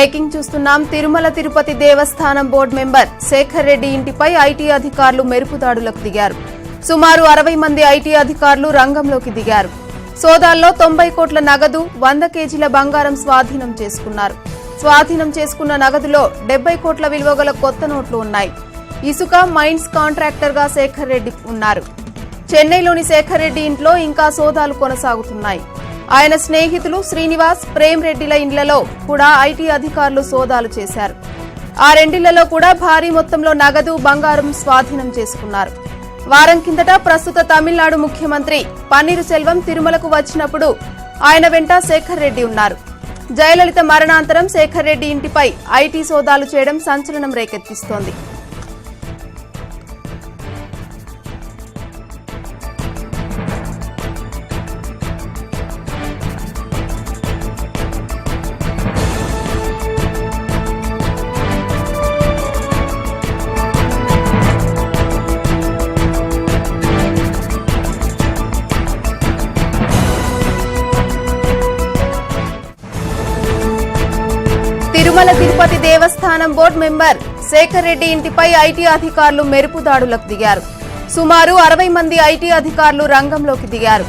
Breaking చూస్తున్నాం. Tirumala Tirupati Devasthanam board member Shekhar Reddy ఇంటిపై IT అధికారులు మెరుపుదాడులకు దిగారు. సుమారు 60 మంది ఐటీ అధికారులు రంగంలోకి దిగారు. సోదాల్లో 90 కోట్ల నగదు, 100 కేజీల బంగారం స్వాధీనం చేసుకున్నారు. స్వాధీనం చేసుకున్న నగదులో 70 కోట్ల విలువ గల కొత్త నోట్లు ఉన్నాయి. ఇసుక మైన్స్ కాంట్రాక్టర్ గా శేఖర్ రెడ్డి ఉన్నారు. చెన్నైలోని శేఖర్ రెడ్డి ఇంట్లో ఇంకా సోదాలు కొనసాగుతున్నాయి. ఆయన స్నేహితులు శ్రీనివాస్, ప్రేమ్ రెడ్డిల ఇండ్లలో కూడా ఐటీ అధికారులు సోదాలు చేశారు. ఆ రెండిళ్లలో కూడా భారీ మొత్తంలో నగదు, బంగారం స్వాధీనం చేసుకున్నారు. వారం కిందట ప్రస్తుత తమిళనాడు ముఖ్యమంత్రి పన్నీరు సెల్వం తిరుమలకు వచ్చినప్పుడు ఆయన వెంట శేఖర్ రెడ్డి ఉన్నారు. జయలలిత మరణాంతరం శేఖర్ రెడ్డి ఇంటిపై ఐటీ సోదాలు చేయడం సంచలనం రేకెత్తిస్తోంది. తిరుమల తిరుపతి దేవస్థానం బోర్డు మెంబర్ శేఖర్ రెడ్డి ఇంటిపై ఐటీ అధికారులు మెరుపుదాడులకు దిగారు. సుమారు 60 మంది ఐటీ అధికారులు రంగంలోకి దిగారు.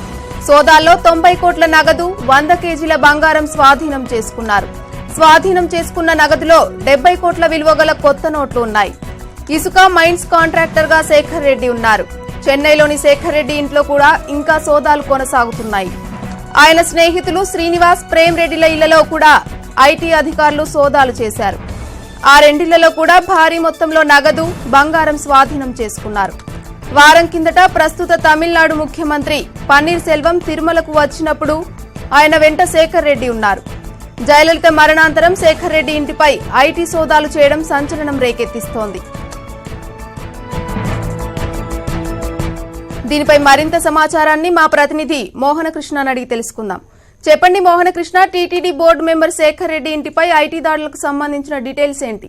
సోదాల్లో 90 కోట్ల నగదు, 100 కేజీల బంగారం స్వాధీనం చేసుకున్నారు. స్వాధీనం చేసుకున్న నగదులో 70 కోట్ల విలువ గల కొత్త నోట్లు ఉన్నాయి. ఇసుక మైన్స్ కాంట్రాక్టర్ గా శేఖర్ రెడ్డి ఉన్నారు. చెన్నైలోని శేఖర్ రెడ్డి ఇంట్లో కూడా ఇంకా సోదాలు కొనసాగుతున్నాయి. ఆయన స్నేహితులు శ్రీనివాస్, ప్రేమ్ రెడ్డిల ఇళ్లలో కూడా ఐటీ అధికారులు సోదాలు చేశారు. ఆ రెండిళ్లలో కూడా భారీ మొత్తంలో నగదు, బంగారం స్వాధీనం చేసుకున్నారు. వారం కిందట ప్రస్తుత తమిళనాడు ముఖ్యమంత్రి పన్నీర్ సెల్వం తిరుమలకు వచ్చినప్పుడు ఆయన వెంట శేఖర్ రెడ్డి ఉన్నారు. జయలలిత మరణాంతరం శేఖర్ రెడ్డి ఇంటిపై ఐటీ సోదాలు చేయడం సంచలనం రేకెత్తిస్తోంది. దీనిపై మరింత సమాచారాన్ని మా ప్రతినిధి మోహనకృష్ణ అడిగి తెలుసుకుందాం. చెప్పండి Mohanakrishna, TTD board member Shekhar Reddy ఇంటిపై ఐటీ దాడులకు సంబంధించిన డీటెయిల్స్ ఏంటి?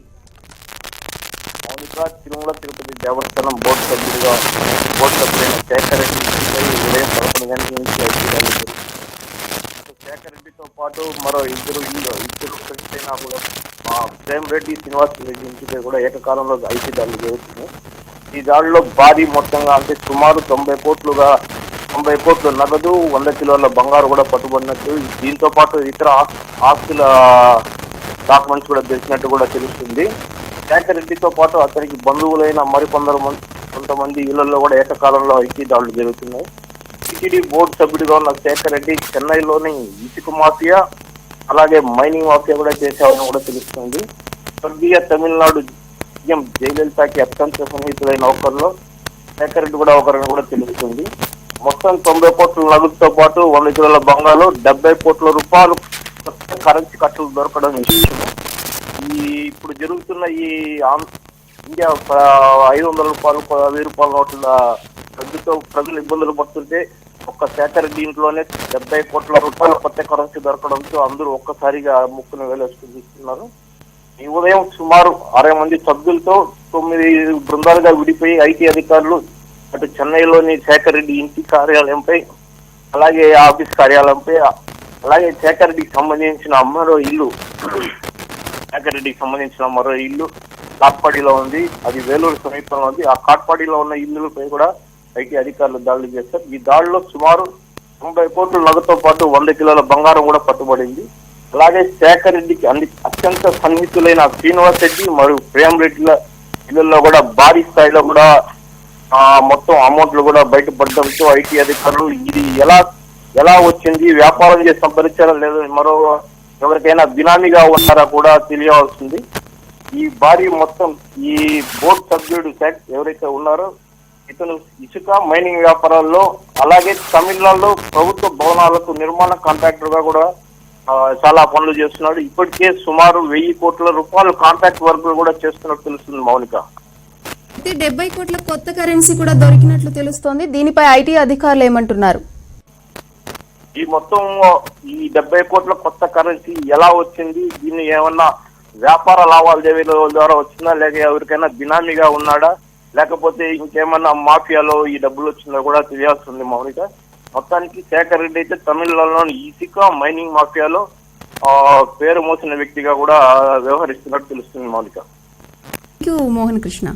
తిరుమల తిరుపతి దేవస్థానం బోర్డు సభ్యులైన శేఖర్ రెడ్డి ఇంటిపై ఉదయం 11 గంటల నుంచి ఐటీ దాడులు జరుగుతుంది. శేఖర్ రెడ్డితో పాటు మరో ఇద్దరు ఫ్రెండ్స్ అయినా కూడా ప్రేమ్ రెడ్డి, శ్రీనివాస్ రెడ్డి ఇంటిపై కూడా ఏకకాలంలో ఐటీ దాడులు జరుగుతున్నాయి. ఈ దాడిలో భారీ మొత్తంగా అంటే సుమారు 90 కోట్లు నగదు, 100 కిలోల బంగారు కూడా పట్టుబడినట్టు, దీంతో పాటు ఇతర ఆస్తుల డాక్యుమెంట్స్ కూడా తెలిసినట్టు కూడా తెలుస్తుంది. శేఖర్ రెడ్డితో పాటు అతనికి బంధువులైన కొంతమంది ఇళ్లలో కూడా ఏకకాలంలో ఐటీ దాడులు జరుగుతున్నాయి. టీటీడీ బోర్డు సభ్యుడిగా ఉన్న శేఖర్ రెడ్డి చెన్నైలోని ఇసుక మాఫియా, అలాగే మైనింగ్ మాఫియా కూడా చేసేవారని కూడా తెలుస్తుంది. స్వర్గీయ తమిళనాడు సీఎం జయలలితకి అత్యంత సన్నిహితులైన ఒకరిలో శేఖర్ రెడ్డి కూడా ఒకరిని కూడా తెలుస్తుంది. మొత్తం 90 కోట్ల నగదుతో పాటు 100 కిలోల బంగారు, 70 కోట్ల రూపాయలు కరెన్సీ కట్టలు దొరకడం విషయం. ఇప్పుడు జరుగుతున్న ఈ ఇండియా 500 రూపాయలు, 1000 రూపాయల నోట్ల రద్దుతో ప్రజలు ఇబ్బందులు పడుతుంటే ఒక్క శేఖర్ రెడ్డి ఇంట్లోనే 70 కోట్ల రూపాయల కొత్త కరెన్సీ దొరకడంతో అందరూ ఒక్కసారిగా ముక్కును వేలేసుకుని చూస్తున్నారు. ఈ ఉదయం సుమారు 60 మంది సభ్యులతో 9 బృందాలుగా విడిపోయి ఐటీ అధికారులు అటు చెన్నైలోని శేఖర్ రెడ్డి ఇంటి కార్యాలయంపై, అలాగే ఆఫీస్ కార్యాలయంపై, అలాగే శేఖర్ రెడ్డికి సంబంధించిన మరో ఇల్లు కాట్పాడిలో ఉంది. అది వేలూరు సమీపంలో ఉంది. ఆ కాట్పాడిలో ఉన్న ఇల్లులపై కూడా ఐటీ అధికారులు దాడులు చేస్తారు. ఈ దాడిలో సుమారు 90 కోట్ల నగదుతో పాటు 100 కిలోల బంగారం కూడా పట్టుబడింది. అలాగే శేఖర్ రెడ్డికి అత్యంత సన్నిహితులైన శ్రీనివాస్ రెడ్డి మరియు ప్రేమ్ రెడ్డిల ఇళ్లలో కూడా భారీ స్థాయిలో కూడా మొత్తం అమౌంట్లు కూడా బయటపడడంతో ఐటీ అధికారులు ఇది ఎలా వచ్చింది, వ్యాపారం చేసి సంపాదించారా లేదా, మరో ఎవరికైనా బినామీగా ఉన్నారా కూడా తెలియవలసింది. ఈ భారీ మొత్తం ఈ బోర్డు సభ్యుడు ఎవరైతే ఉన్నారో ఇతను ఇసుక మైనింగ్ వ్యాపారాల్లో, అలాగే తమిళనాడులో ప్రభుత్వ భవనాలకు నిర్మాణ కాంట్రాక్టర్ గా కూడా చాలా పనులు చేస్తున్నాడు. ఇప్పటికే సుమారు 1000 కోట్ల రూపాయలు కాంట్రాక్ట్ వర్కులు కూడా చేస్తున్నట్టు తెలుస్తుంది మౌనిక. 70 కోట్ల కొత్త కరెన్సీ కూడా దొరికినట్లు తెలుస్తోంది. దీనిపై ఐటీ అధికారులు ఏమంటున్నారు? ఈ మొత్తం ఈ 70 కోట్ల కొత్త కరెన్సీ ఎలా వచ్చింది, దీన్ని ఏమన్నా వ్యాపార లావాదేవీల ద్వారా వచ్చిందా, లేక ఎవరికైనా బినామీగా ఉన్నాడా, లేకపోతే ఇంకేమన్నా మాఫియాలో ఈ డబ్బులు వచ్చిందో కూడా తెలియాల్సింది మౌనిక. మొత్తానికి శేఖర్ రెడ్డి అయితే తమిళనాడులోని ఇసుక మైనింగ్ మాఫియాలో పేరు మోసిన వ్యక్తిగా కూడా వ్యవహరిస్తున్నట్టు తెలుస్తుంది Maulika. Thank you Mohan Krishna.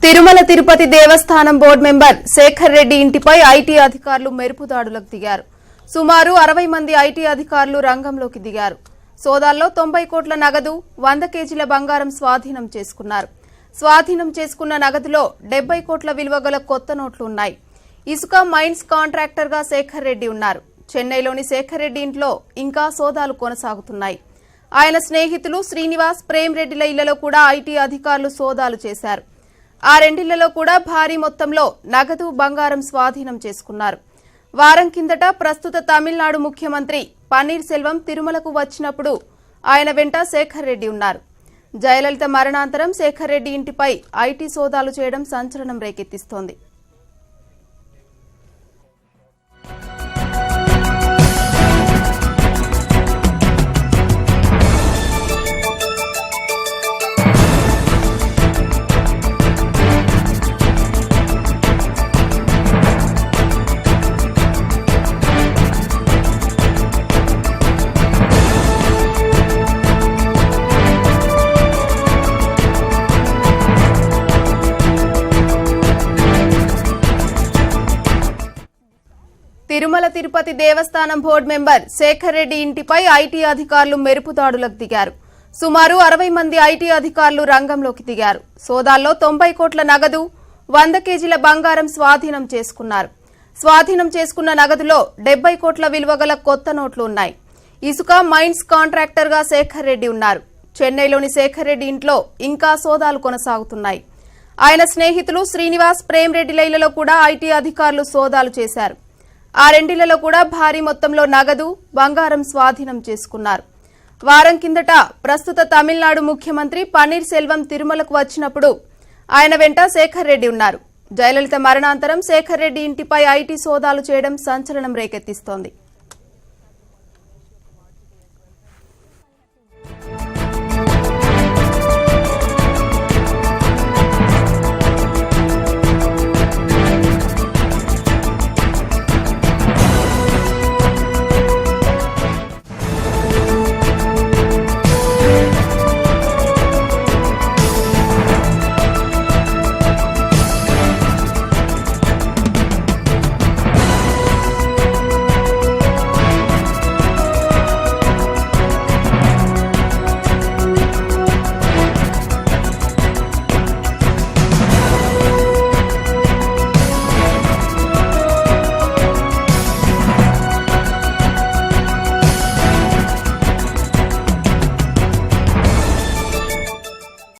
Tirumala Tirupati Devasthanam board member Shekhar Reddy ఇంటిపై ఐటీ అధికారులు మెరుపు దాడులకు దిగారు. సుమారు 60 మంది ఐటీ అధికారులు రంగంలోకి దిగారు. సోదాల్లో 90 కోట్ల నగదు, 100 కేజీల బంగారం స్వాధీనం చేసుకున్నారు. స్వాధీనం చేసుకున్న నగదులో 70 కోట్ల విలువ గల కొత్త నోట్లు ఉన్నాయి. ఇసుక మైన్స్ కాంట్రాక్టర్ గా శేఖర్ రెడ్డి ఉన్నారు. చెన్నైలోని శేఖర్ రెడ్డి ఇంట్లో ఇంకా సోదాలు కొనసాగుతున్నాయి. ఆయన స్నేహితులు శ్రీనివాస్, ప్రేమ్ రెడ్డిల ఇళ్లలో కూడా ఐటీ అధికారులు సోదాలు చేశారు. ఆ రెండిళ్లలో కూడా భారీ మొత్తంలో నగదు, బంగారం స్వాధీనం చేసుకున్నారు. వారం కిందట ప్రస్తుత తమిళనాడు ముఖ్యమంత్రి పన్నీర్ సెల్వం తిరుమలకు వచ్చినప్పుడు ఆయన వెంట శేఖర్ రెడ్డి ఉన్నారు. జయలలిత మరణాంతరం శేఖర్ రెడ్డి ఇంటిపై ఐటీ సోదాలు చేయడం సంచలనం రేకెత్తిస్తోంది. తిరుమల తిరుపతి దేవస్థానం బోర్డు మెంబర్ శేఖర్ రెడ్డి ఇంటిపై ఐటీ అధికారులు మెరుపు దాడులకు దిగారు. సుమారు 60 మంది ఐటీ అధికారులు రంగంలోకి దిగారు. సోదాల్లో 90 కోట్ల నగదు, 100 కేజీల బంగారం స్వాధీనం చేసుకున్నారు. స్వాధీనం చేసుకున్న నగదులో 70 కోట్ల విలువ గల కొత్త నోట్లు ఉన్నాయి. ఇసుక మైన్స్ కాంట్రాక్టర్ గా శేఖర్ రెడ్డి ఉన్నారు. చెన్నైలోని శేఖర్ రెడ్డి ఇంట్లో ఇంకా సోదాలు కొనసాగుతున్నాయి. ఆయన స్నేహితులు శ్రీనివాస్, ప్రేమ్ రెడ్డిల ఇళ్లలో కూడా ఐటీ అధికారులు సోదాలు చేశారు. ఆ రెండిళ్లలో కూడా భారీ మొత్తంలో నగదు, బంగారం స్వాధీనం చేసుకున్నారు. వారం కిందట ప్రస్తుత తమిళనాడు ముఖ్యమంత్రి పన్నీర్ సెల్వం తిరుమలకు వచ్చినప్పుడు ఆయన వెంట శేఖర్ రెడ్డి ఉన్నారు. జయలలిత మరణాంతరం శేఖర్ రెడ్డి ఇంటిపై ఐటీ సోదాలు చేయడం సంచలనం రేకెత్తిస్తోంది.